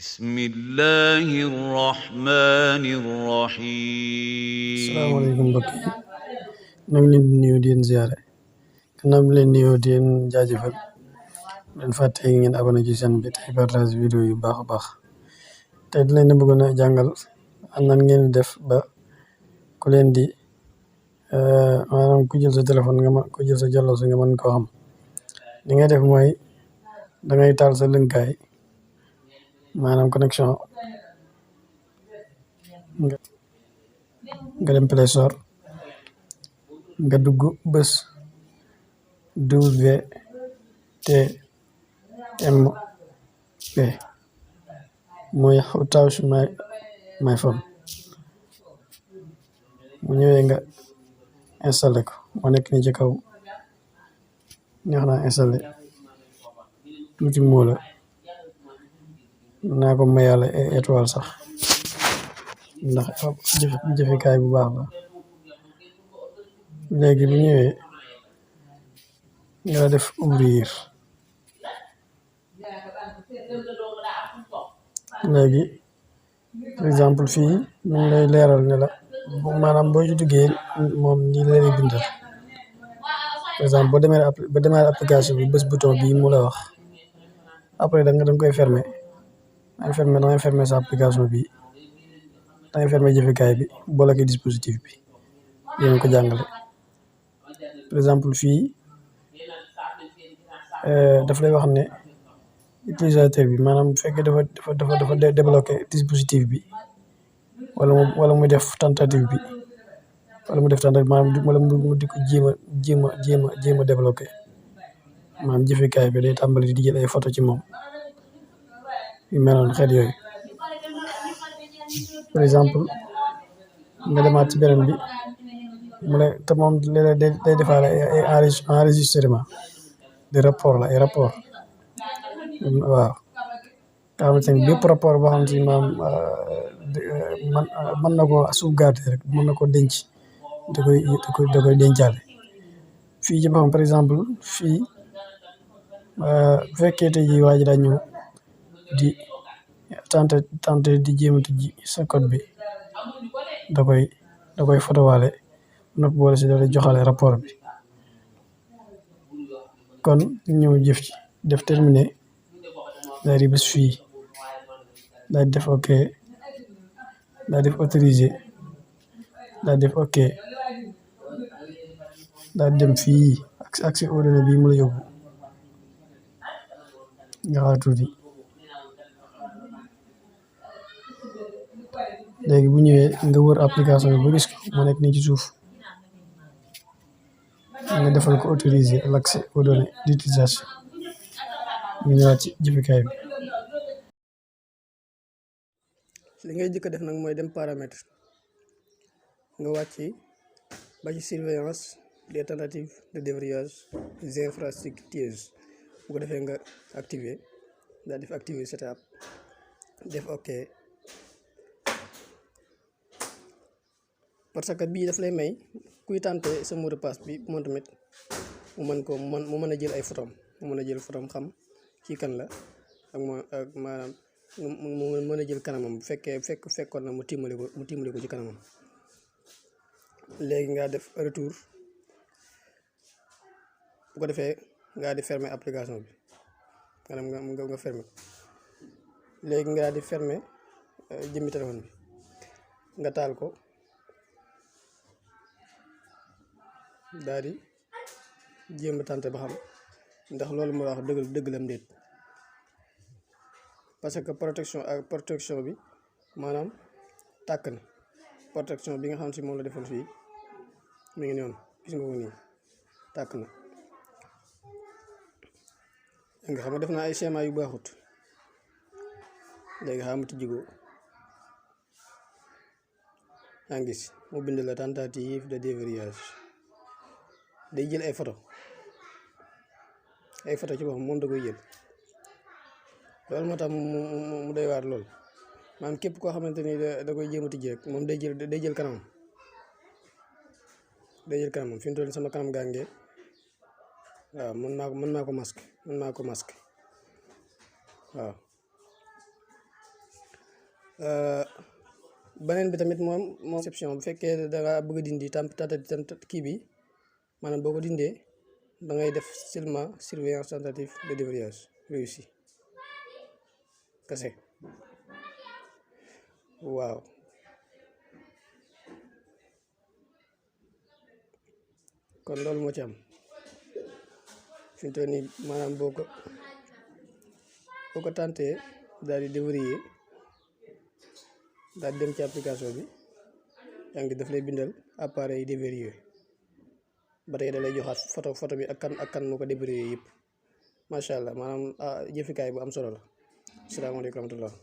بسم الله الرحمن الرحيم asalaamaaleykum mbokk yi ñu ngi leen di nuyu di leen ziare gannaaw bi leen nuyoo di leen jaajëfal leen fàtte ngeen abonné ci chaîne bi tey partage vidéo yu baax a baax tey di leen di bëggoon a jàngal nan ngeen di def ba ku leen di maanaam ku jël sa téléphone nga mën ku jël sa jollasu nga mën koo xam li ngay def mooy da ngay taal sa lënkaay maanaam connexion nga dem Play Store nga dugg bés WTMP mooy how touch my phone mu ñëwee nga installé ko moo nekk ni ci kaw neex naa installé tuuti moo la naa ko mayàlla étoile sax ndax jëfikaay bu baax la léegi bu ñëwee nga def ouvrir léegi par exemple fii mu ngi lay leeral ne la maanaam boo ci duggee moom nii la lay bindal par exemple boo demee application bi bés bouton bii mu la wax après da nga koy fermer dangay fermer sa application bi dangay fermer jëfikaay bi bloqué dispositif bi yéen ko jàngale par exemple fii daf lay wax ne utilisateur bi maanaam bu fekkee dafa débloqué dispositif bi wala mu def tentative bi maanaam wala mu di ko jéem a débloqué maanaam jëfikaay bi day tàmbali di jël ay photo ci moom yu mel noonu xeet yooyu par exemple nga demaat ci beneen bi mu lay te moom léeg-léeg day defaale ay enregistrement de rapport la ay rapport waaw nga xamante ne bépp rapport boo xam ne maam mën na ko sauvegarder rek mën na ko denc da koy dencaale fii ci boppam par exemple fii bu fekkee tey jii waa ji daa ñëw di tante di jéem a tijji sa code bi da koy fotowaale nopp boole si dala joxale rapport bi kon ñëw jëf ci def terminé daal di bés fii daal di def ok daal di def autorisé daal di def ok daal di dem fii accès aux données bii mu la yóbbu nga xaar tuuti léegi bu ñëwee nga wër application bi ba gis ko mu nekk nii ci suuf nga defal ko autoriser l'accès aux données d'utilisation ñu ñëwaat ci jëfikaay bi li ngay jëkk a def nag mooy dem paramètre nga wàcc ba ci surveillance des tentatives de déverrouillage des infrastructures bu ko defee nga activer daal def activer setup def ok parce que bii daf lay may kuy tànte sa mot de passe bi moom tamit mu mën a jël ay photom xam kii kan la ak maanaam mu mën a jël kanamam bu fekkoon na mu tiimale ko ci kanamam léegi nga def retour bu ko defee nga di fermer application bi nga fermer léegi nga di fermer jëmmi téléphone bi nga taal ko daal di jéem a tànte ba xam ndax loolu moo wax dëgg lam déet parce que protection bi maanaam tàkk na protection bi nga xam si moom la defoon fii mi ngi noonu gis nga ko nii tàkk na nga xam nga def naa ay schéma yu baaxut léegi xam nga tijji ko yaa ngi gis mu bind la tentative de déverrouillage day jël ay photo ci boppam moom da koy jël loolu moo tax mu doy waar lool maanaam képp koo xamante ni da koy jéem a tijji rek moom day jël kanamam fi mu toll sama kanam gaa ngee waaw mën naa ko masque waaw beneen bi tamit moom exception bu fekkee da nga bëgg a dindi kii bi maanaam boo ko dindee da ngay def seulement surveillance tentative de déverrouillage réussi kese. waaw kon loolu moo ci am fi mu toll nii maanaam boo ko tentee daal di déverrouiller daal di dem ci application bi yaa ngi daf lay bindal appareil déverrouillé ba tey da lay joxaat photo bi ak kan moo ko déverrouillé yëpp macha allah maanaam jëfikaay bu am solo la. asalaamaaleykum wa rahmatullah.